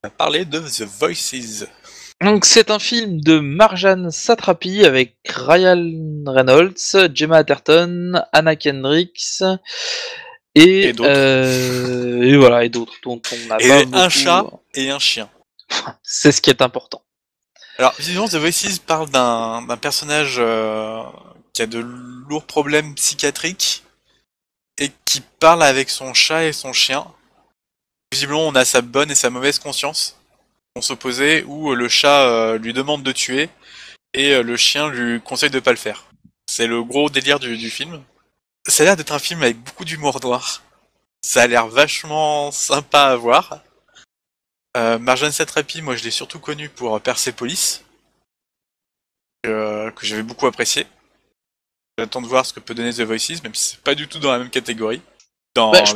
va parler de The Voices. Donc c'est un film de Marjane Satrapi avec Ryan Reynolds, Gemma Arterton, Anna Kendricks et d'autres. Et voilà, et d'autres dont on n'a Et pas beaucoup. un chat et un chien. C'est ce qui est important. Alors, visiblement, The Voices parle d'un personnage qui a de lourds problèmes psychiatriques et qui parle avec son chat et son chien. Visiblement, on a sa bonne et sa mauvaise conscience vont s'opposer, où le chat lui demande de tuer et le chien lui conseille de pas le faire. C'est le gros délire du film. Ça a l'air d'être un film avec beaucoup d'humour noir. Ça a l'air vachement sympa à voir. Marjane Satrapi, moi je l'ai surtout connu pour Persepolis, que j'avais beaucoup apprécié. J'attends de voir ce que peut donner The Voices, même si c'est pas du tout dans la même catégorie.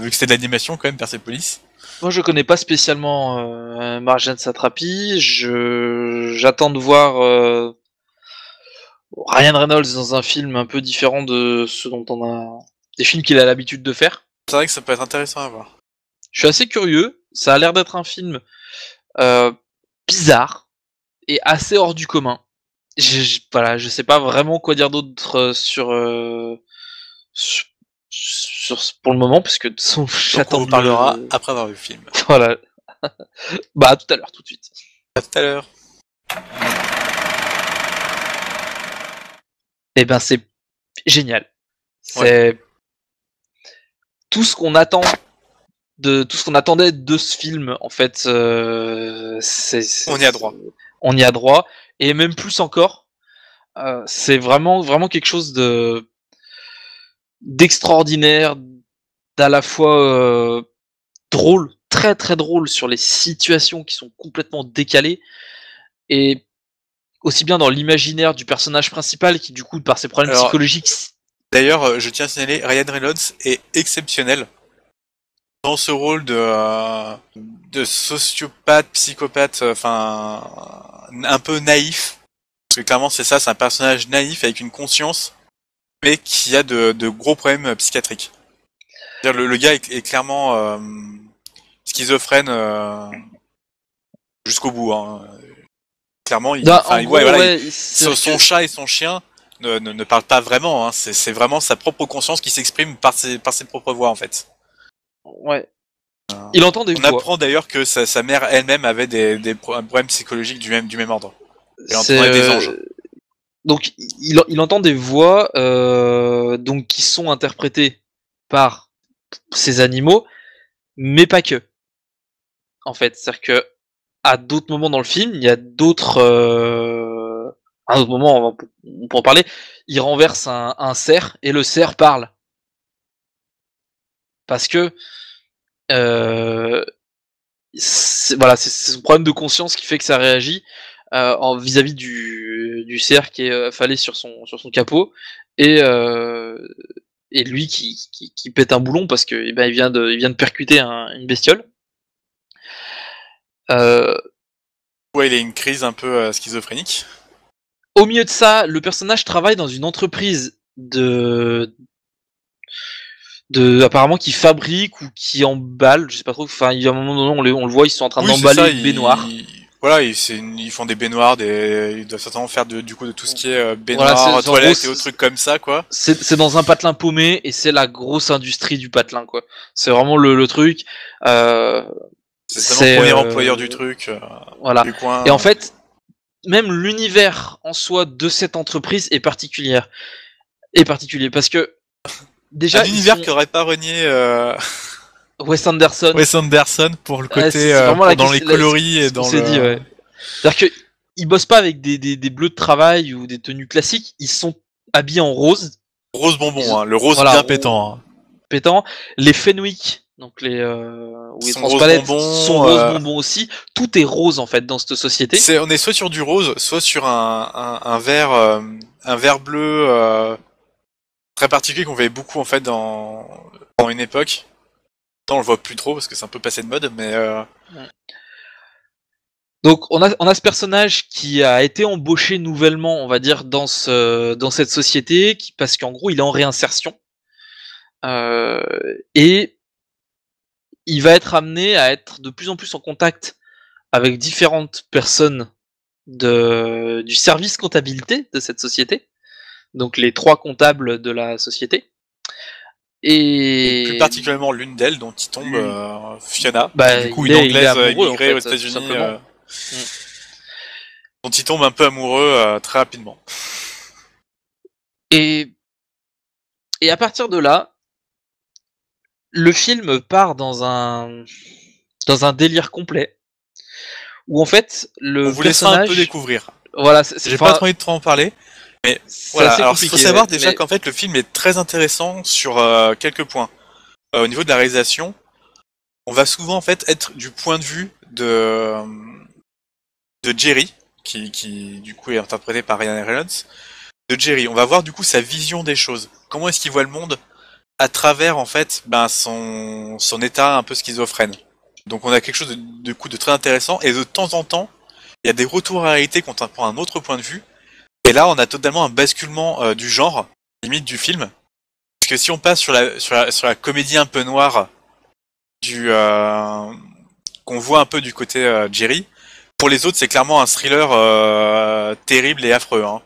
Vu que c'est de l'animation quand même, Persepolis. Moi je connais pas spécialement Marjane Satrapi, j'attends de voir Ryan Reynolds dans un film un peu différent de ce dont on a... des films qu'il a l'habitude de faire. C'est vrai que ça peut être intéressant à voir. Je suis assez curieux, ça a l'air d'être un film bizarre et assez hors du commun. Voilà, je sais pas vraiment quoi dire d'autre pour le moment, parce que j'attends. On vous parlera après avoir vu le film. Voilà. Bah à tout à l'heure, tout de suite. À tout à l'heure. Eh ben c'est génial. C'est tout ce qu'on attend tout ce qu'on attendait de ce film, en fait. On y a droit. On y a droit, et même plus encore. C'est vraiment quelque chose d'extraordinaire, d'à la fois drôle, très très drôle sur les situations qui sont complètement décalées, et aussi bien dans l'imaginaire du personnage principal qui du coup par ses problèmes psychologiques. D'ailleurs, je tiens à signaler, Ryan Reynolds est exceptionnel dans ce rôle de sociopathe, psychopathe, enfin un peu naïf. Parce que clairement c'est ça, c'est un personnage naïf avec une conscience, mais qui a de gros problèmes psychiatriques. C'est-à-dire le gars est clairement schizophrène jusqu'au bout. Hein. Clairement, son chat et son chien ne parlent pas vraiment. Hein. C'est vraiment sa propre conscience qui s'exprime par ses propres voix en fait. Ouais. Il entend des voix. On apprend d'ailleurs que sa mère elle-même avait des problèmes psychologiques du même ordre. Elle entendait des anges. Donc il entend des voix donc qui sont interprétées par ces animaux, mais pas que. En fait, c'est-à-dire que à d'autres moments dans le film, il y a d'autres à un autre moment, on peut en parler, il renverse un cerf et le cerf parle. Parce que c'est son problème de conscience qui fait que ça réagit vis-à-vis du cerf qui est affalé sur son capot, et lui qui pète un boulon parce que il vient de percuter une bestiole. Ouais, il a une crise un peu schizophrénique. Au milieu de ça, le personnage travaille dans une entreprise apparemment qui fabrique ou qui emballe, je sais pas trop. Enfin, il y a un moment donné, on le voit, ils sont en train d'emballer une baignoire. Voilà, ils font des baignoires, ils doivent certainement faire de tout ce qui est baignoire, toilettes et autres trucs comme ça, quoi. C'est dans un patelin paumé, et c'est la grosse industrie du patelin, quoi. C'est vraiment le truc. C'est le premier employeur du truc. Voilà. Du coin, et en fait, même l'univers en soi de cette entreprise est particulier parce que déjà un univers qui aurait pas renié Wes Anderson pour le côté dans les coloris et dans le... dit, ouais. C'est-à-dire que ils bossent pas avec des bleus de travail ou des tenues classiques, ils sont habillés en rose. Rose bonbon, le rose bien pétant. Pétant. Les Fenwick, donc les où ils transpalettes sont rose bonbon aussi. Tout est rose en fait dans cette société. On est soit sur du rose, soit sur un vert bleu très particulier qu'on voyait beaucoup en fait dans une époque. On le voit plus trop parce que c'est un peu passé de mode, mais donc on a ce personnage qui a été embauché nouvellement, on va dire, dans cette société, parce qu'en gros il est en réinsertion, et il va être amené à être de plus en plus en contact avec différentes personnes du service comptabilité de cette société, donc les 3 comptables de la société. Et plus Et particulièrement l'une d'elles, dont il tombe Fiona, qui est bah, du coup il une est anglaise amoureux en immigrée aux fait, tout États-Unis, simplement. Mm. dont il tombe un peu amoureux très rapidement. Et à partir de là, le film part dans un délire complet où en fait On le vous laissera un peu personnage, découvrir. voilà, J'ai pas trop envie de trop en parler, mais c'est voilà. assez Alors, il faut compliqué, savoir ouais, déjà mais qu'en fait, le film est très intéressant sur quelques points. Au niveau de la réalisation, on va souvent en fait être du point de vue de Jerry, qui du coup est interprété par Ryan Reynolds. De Jerry, on va voir du coup sa vision des choses. Comment est-ce qu'il voit le monde à travers en fait son état un peu schizophrène. Donc on a quelque chose de très intéressant et de temps en temps il y a des retours à la réalité quand on prend un autre point de vue et là on a totalement un basculement du genre limite du film parce que si on passe sur la comédie un peu noire du qu'on voit un peu du côté Jerry, pour les autres c'est clairement un thriller terrible et affreux hein,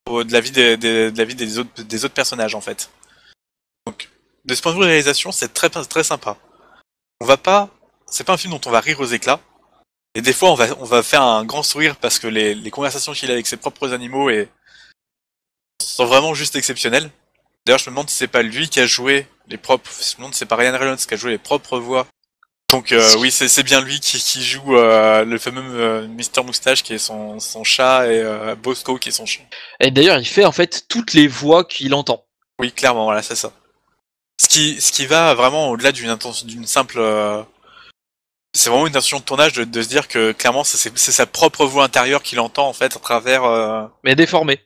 de la vie de la vie des autres personnages en fait. Donc de ce point de vue de réalisation c'est très sympa. On va pas, c'est pas un film dont on va rire aux éclats. Et des fois, on va faire un grand sourire parce que les conversations qu'il a avec ses propres animaux sont vraiment juste exceptionnelles. D'ailleurs, je me demande si c'est pas lui qui a joué les propres, je me demande si c'est pas Ryan Reynolds qui a joué les propres voix. Donc oui, c'est bien lui qui joue le fameux Mister Moustache qui est son chat et Bosco qui est son chien. et d'ailleurs il fait en fait toutes les voix qu'il entend. Oui, clairement, voilà, c'est ça. Ce qui va vraiment au-delà d'une simple c'est vraiment une intention de tournage de se dire que clairement c'est sa propre voix intérieure qu'il entend en fait à travers. Mais déformé.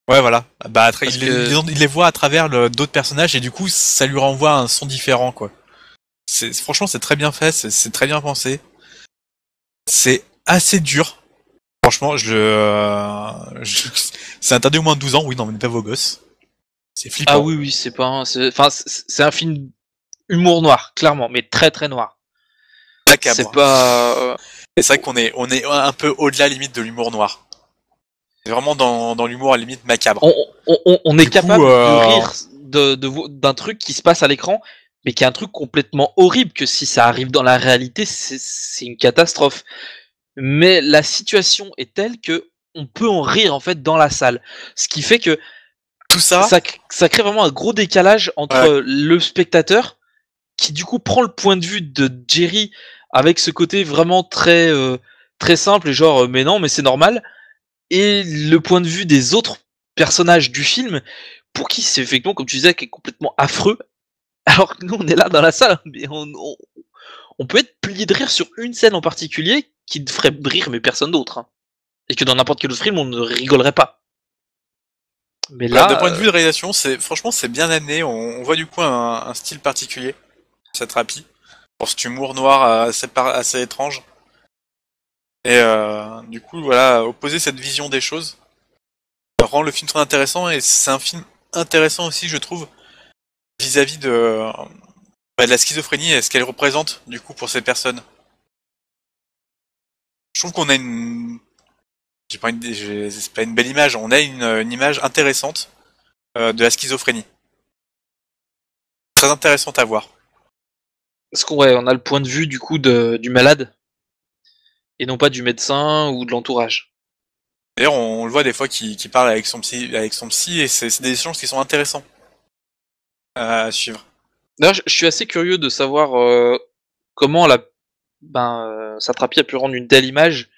Ouais voilà. Bah Parce que il les voit à travers d'autres personnages et du coup ça lui renvoie un son différent quoi. Franchement c'est très bien fait, c'est très bien pensé. C'est assez dur. Franchement c'est interdit au moins de 12 ans. Oui non mais pas vos gosses. C'est ah flippant. oui oui c'est pas enfin c'est un film humour noir clairement, mais très très noir. C'est Macabre. pas C'est vrai on est un peu au-delà limite de l'humour noir. C'est vraiment dans l'humour à la limite macabre. on est Du coup, capable de rire d'un truc qui se passe à l'écran, mais qui est un truc complètement horrible, que si ça arrive dans la réalité, c'est une catastrophe. Mais la situation est telle que on peut en rire en fait dans la salle. Ce qui fait que tout ça, ça crée vraiment un gros décalage ouais, entre le spectateur qui du coup prend le point de vue de Jerry avec ce côté vraiment très simple et genre mais non mais c'est normal, et le point de vue des autres personnages du film pour qui c'est effectivement comme tu disais qui est complètement affreux, alors que nous on est là dans la salle mais on peut être plié de rire sur une scène en particulier qui ne ferait rire mais personne d'autre hein. Et que dans n'importe quel autre film on ne rigolerait pas, mais voilà, d'un là point de vue de réalisation, franchement c'est bien amené. On voit du coup un style particulier, cette rapie, pour cet humour noir assez étrange. Et du coup, voilà, opposer cette vision des choses rend le film très intéressant. Et c'est un film intéressant aussi, je trouve, vis-à-vis de la schizophrénie et ce qu'elle représente du coup pour ces personnes. Je trouve qu'on a c'est pas une belle image, on a une image intéressante de la schizophrénie. Très intéressante à voir. parce qu'on ouais, on a le point de vue du coup du malade et non pas du médecin ou de l'entourage. D'ailleurs, on le voit des fois qui parle avec son psy, et c'est des échanges qui sont intéressants à suivre. D'ailleurs, je suis assez curieux de savoir comment Satrapi a pu rendre une telle image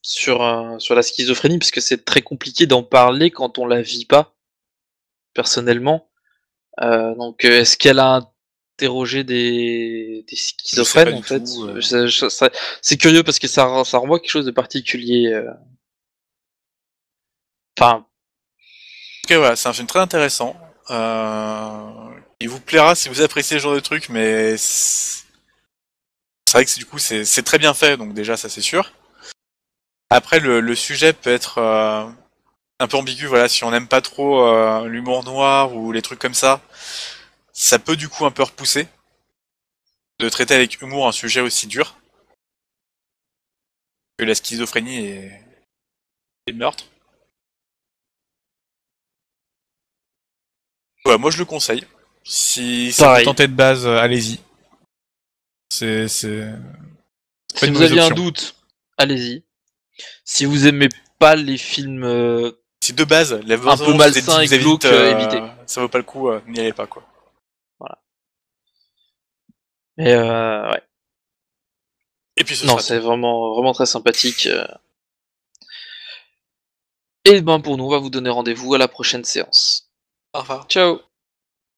sur la schizophrénie, parce que c'est très compliqué d'en parler quand on la vit pas personnellement. Donc, est-ce qu'elle a interrogé des Je sais pas schizophrènes en du fait? tout. C'est curieux parce que ça renvoie quelque chose de particulier. Enfin, Ok, voilà, c'est un film très intéressant. Il vous plaira si vous appréciez ce genre de truc, mais c'est vrai que du coup c'est très bien fait, donc déjà ça c'est sûr. Après le sujet peut être un peu ambigu, voilà, si on n'aime pas trop l'humour noir ou les trucs comme ça peut du coup un peu repousser de traiter avec humour un sujet aussi dur. Que la schizophrénie et le meurtre. Ouais, moi je le conseille. Si ça peut Pareil. tenter de base, allez-y. C'est pas Si une vous mauvaise aviez un option. doute, allez-y. Si vous aimez pas les films Si de base, la un peu bande-annonce vous a dit malsains que et vous avez glauques, dit évitez. ça vaut pas le coup, n'y allez pas quoi. Voilà. Mais ouais. Et puis ce Non, sera tout. c'est vraiment, vraiment très sympathique. Et ben pour nous, on va vous donner rendez-vous à la prochaine séance. Au revoir. Ciao!